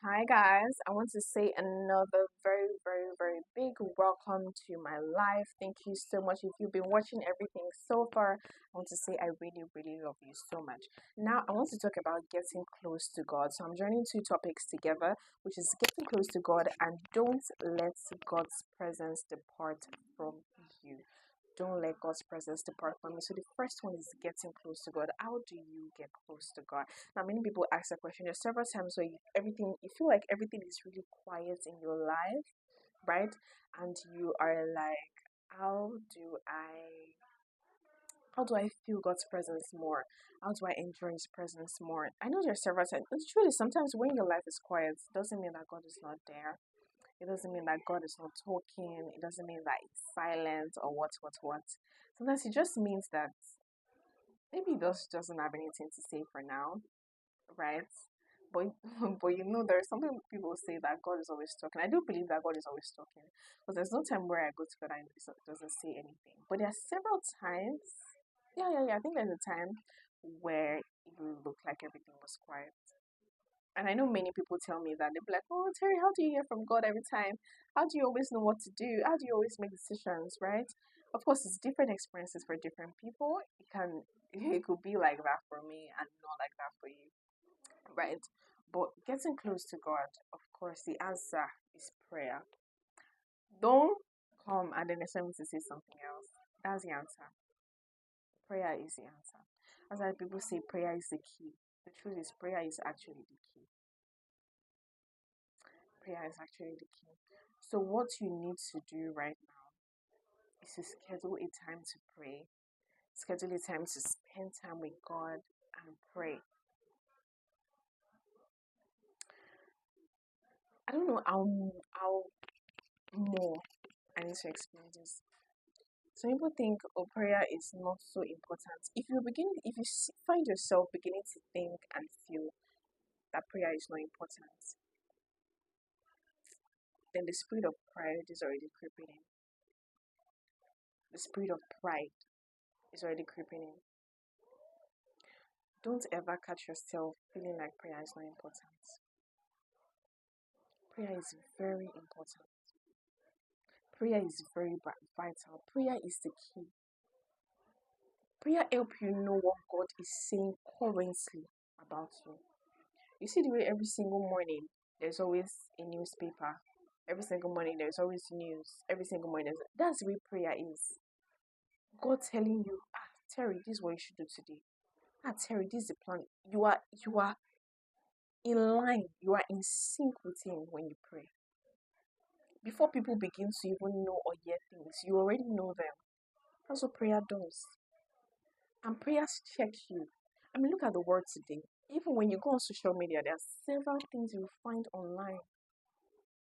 Hi guys, I want to say another very big welcome to my life. Thank you so much. If you've been watching everything so far, I want to say I really love you so much. Now, I want to talk about getting close to God. So, I'm joining two topics together, which is getting close to God and don't let God's presence depart from you. Don't let God's presence depart from you. So the first one is getting close to God. How do you get close to God? Now, many people ask that question. There's several times where you feel like everything is really quiet in your life, right? And you are like, how do I how do I feel God's presence more? How do I enjoy His presence more? I know there's several times. The truth is, sometimes when your life is quiet, it doesn't mean that God is not there. It doesn't mean that God is not talking. It doesn't mean that He's silent or what. Sometimes it just means that maybe He just doesn't have anything to say for now, right? But but there's something people say that God is always talking. I do believe that God is always talking, but there's no time where I go to God and He doesn't say anything. But there are several times. Yeah. I think there's a time where it will look like everything was quiet. And I know many people tell me that they'll be like, "Oh, Terry, how do you hear from God every time? How do you always know what to do? How do you always make decisions?" Right? Of course, it's different experiences for different people. It could be like that for me and not like that for you, right? But getting close to God, of course, the answer is prayer. Don't come and then expect me to say something else. That's the answer. Prayer is the answer. As I people say, prayer is the key. The truth is, prayer is actually the key. Prayer is actually the key. So, what you need to do right now is to schedule a time to pray, schedule a time to spend time with God and pray. I don't know how more I need to explain this. Some people think, oh, prayer is not so important. If you find yourself beginning to think and feel that prayer is not important, then the spirit of pride is already creeping in. The spirit of pride is already creeping in. Don't ever catch yourself feeling like prayer is not important. Prayer is very important. Prayer is very vital. Prayer is the key. Prayer helps you know what God is saying currently about you. You see the way every single morning there's always a newspaper. Every single morning there's always news. Every single morning that's the way prayer is. God telling you, Terry, this is what you should do today. Terry, this is the plan. You are in line. You are in sync with Him when you pray. Before people begin to even know or hear things, you already know them. That's what prayer does. And prayers check you. I mean, look at the world today. Even when you go on social media, there are several things you find online.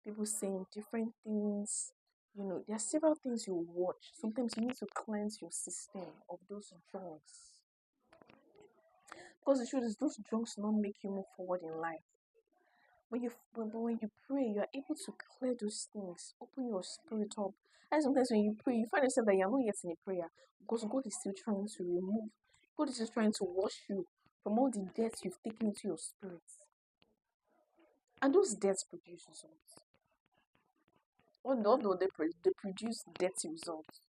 People saying different things. There are several things you watch. Sometimes you need to cleanse your system of those junks. Because the truth is, those junks don't make you move forward in life. When you pray, you are able to clear those things, open your spirit up. And sometimes when you pray, you find yourself that you're not yet in a prayer because God is still trying to remove, God is just trying to wash you from all the death you've taken into your spirit. And those deaths produce results. Although they produce dirty results.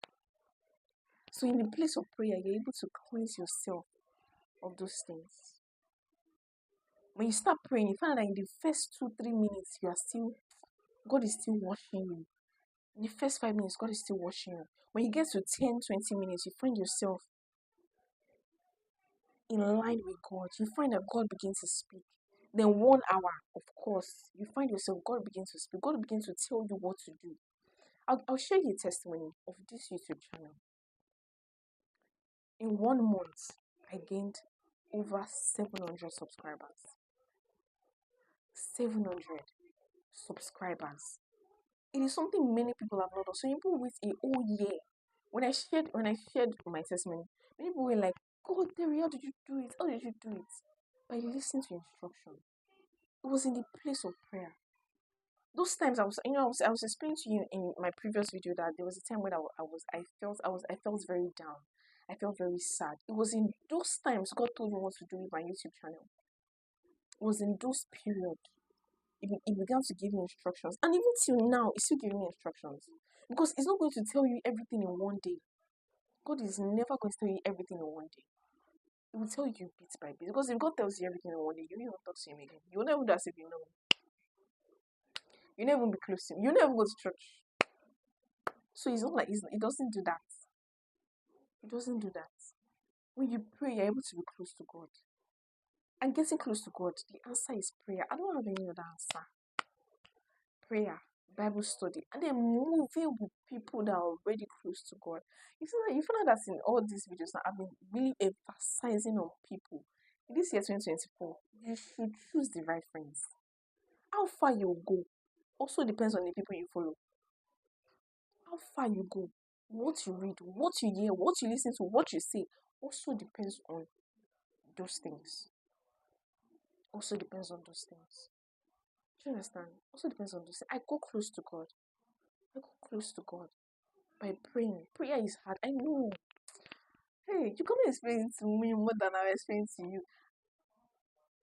So in the place of prayer, you're able to cleanse yourself of those things. When you start praying, you find that in the first 2-3 minutes, God is still washing you. In the first 5 minutes, God is still washing you. When you get to 10-20 minutes, you find yourself in line with God. You find that God begins to speak. Then 1 hour, of course, you find yourself, God begins to speak. God begins to tell you what to do. I'll share you a testimony of this YouTube channel. In 1 month, I gained over 700 subscribers. 700 subscribers. It is something many people have not done. So people wait a whole year. When I shared my testimony, many people were like, "God, Terry, how did you do it? How did you do it?" By listening to instruction. It was in the place of prayer. Those times I was explaining to you in my previous video that there was a time when I felt very down. I felt very sad. It was in those times God told me what to do with my YouTube channel. It was in those periods. it began to give me instructions. And even till now, it's still giving me instructions. Because it's not going to tell you everything in one day. God is never going to tell you everything in one day. It will tell you bit by bit. Because if God tells you everything in one day, you won't even talk to him again. You will never do as if you know him. You never even be close to him. You never go to church. So it's not like it doesn't do that. It doesn't do that. When you pray, you're able to be close to God. And getting close to God, the answer is prayer. I don't have any other answer. Prayer, Bible study, and then moving with people that are already close to God. You find out that in all these videos now, I've been really emphasizing on people. In this year 2024, you should choose the right friends. How far you go also depends on the people you follow. How far you go, what you read, what you hear, what you listen to, what you say, also depends on those things. Also depends on those things. Do you understand? Also depends on those things. I go close to God. I go close to God by praying. Prayer is hard. I know. Hey, you can't explain it to me more than I explain to you.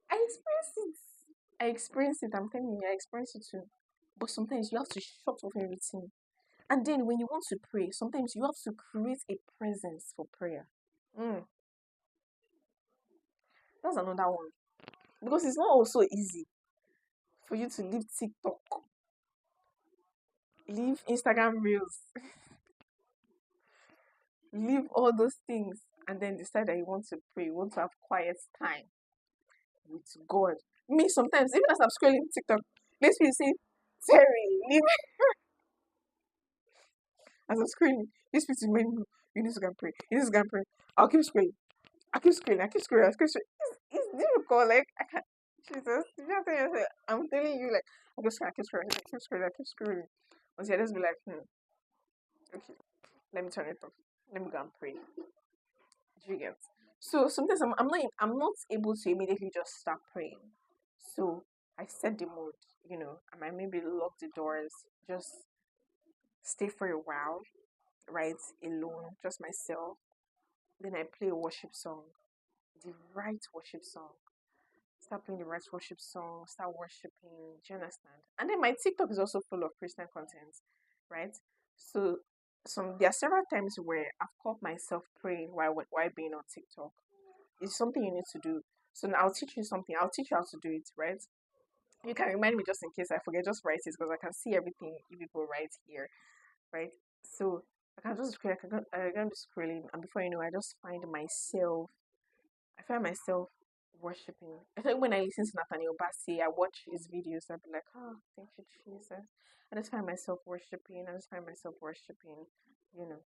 I experience it. I experience it. I'm telling you, I experience it too. But sometimes you have to shut off everything. And then when you want to pray, sometimes you have to create a presence for prayer. Mm, that's another one. Because it's not also easy for you to leave TikTok, leave Instagram Reels, leave all those things, and then decide that you want to pray, you want to have quiet time with God. Me, sometimes, even as I'm scrolling TikTok, makes me say, Terry, leave. As I'm scrolling, this people remind me, you need to go and pray. You need to go and pray. I'll keep scrolling. I keep scrolling. I keep scrolling. I keep scrolling. It's difficult. Like, I can't. Jesus. You know what I'm saying? I'm telling you, like, I keep scrolling. I keep scrolling. I keep scrolling. I keep scrolling. Until I just be like, okay, let me turn it off. Let me go and pray. Do you get? So sometimes I'm not able to immediately just start praying. So I set the mood, I might maybe lock the doors, just stay for a while, right? Alone, just myself. Then I play a worship song, the right worship song. Start playing the right worship song, start worshiping. Do you understand? And then my TikTok is also full of Christian content, right? So there are several times where I've caught myself praying while being on TikTok. It's something you need to do. So now I'll teach you something. I'll teach you how to do it, right? You can remind me just in case I forget. Just write it because I can see everything you people write here, right? So I can just scroll. I can be scrolling, and before you know, I find myself worshiping. I think when I listen to Nathaniel Bassey, I watch his videos. I'll be like, oh, thank you, Jesus. I just find myself worshiping. I just find myself worshiping. You know.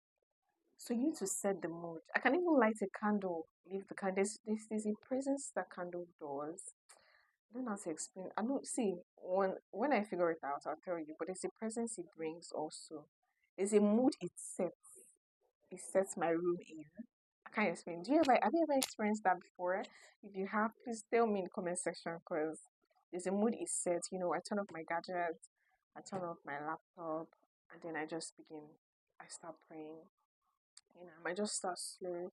So you need to set the mood. I can even light a candle, leave the candle. There's a presence that candle does. I don't know how to explain. I don't see when I figure it out, I'll tell you. But it's a presence it brings also. It's a mood it sets. It sets my room in. I can't explain. Have you ever experienced that before? If you have, please tell me in the comment section because there's a mood it sets. I turn off my gadgets, I turn off my laptop, and then I just begin. I start praying. I might just start slow,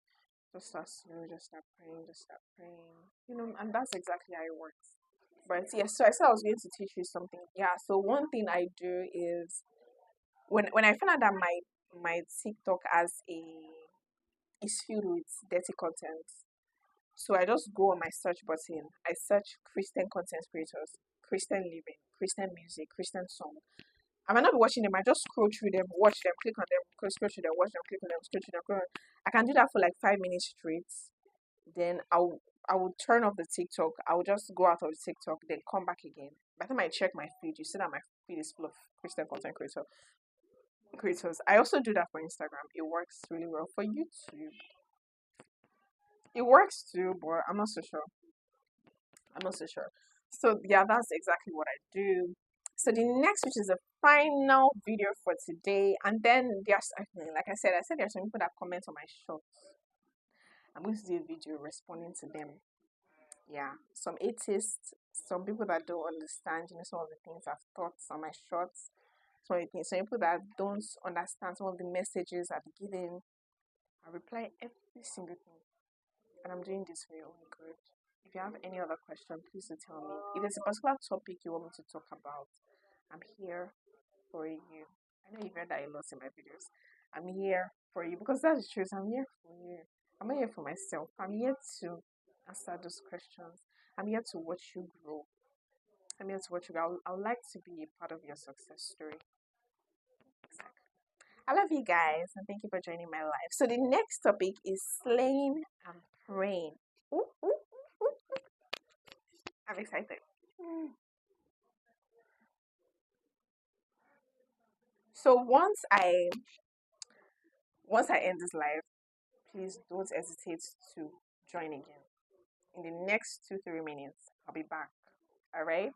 just start slow, just start praying, just start praying. And that's exactly how it works. But yes, so I said I was going to teach you something. Yeah, so one thing I do is when I find out that my TikTok is filled with dirty content. So I just go on my search button. I search Christian content creators, Christian living, Christian music, Christian song. I might not be watching them. I just scroll through them, watch them, click on them, scroll through them, watch them, click on them, scroll through them. I can do that for like 5 minutes straight. Then I will turn off the TikTok. I will just go out of the TikTok, then come back again. By the time I check my feed, you see that my feed is full of Christian content creators. I also do that for Instagram. It works really well for YouTube. It works too, but I'm not so sure. I'm not so sure. So yeah, that's exactly what I do. So the next, which is the final video for today, and then like I said, there's some people that comment on my shorts. I'm going to do a video responding to them. Yeah, some atheists, some people that don't understand, some of the things I've taught on my shorts, some people that don't understand some of the messages I've given. I reply every single thing, and I'm doing this for your own good. If you have any other question, please do tell me. If there's a particular topic you want me to talk about, I'm here for you. I know you've heard that a lot in my videos. I'm here for you because that's the truth. I'm here for you. I'm not here for myself. I'm here to answer those questions. I'm here to watch you grow. I'm here to watch you grow. I would like to be a part of your success story. Exactly. I love you guys and thank you for joining my life. So the next topic is slaying and praying. Ooh, ooh, ooh, ooh. I'm excited. So once I end this live, please don't hesitate to join again. In the next 2-3 minutes, I'll be back. All right.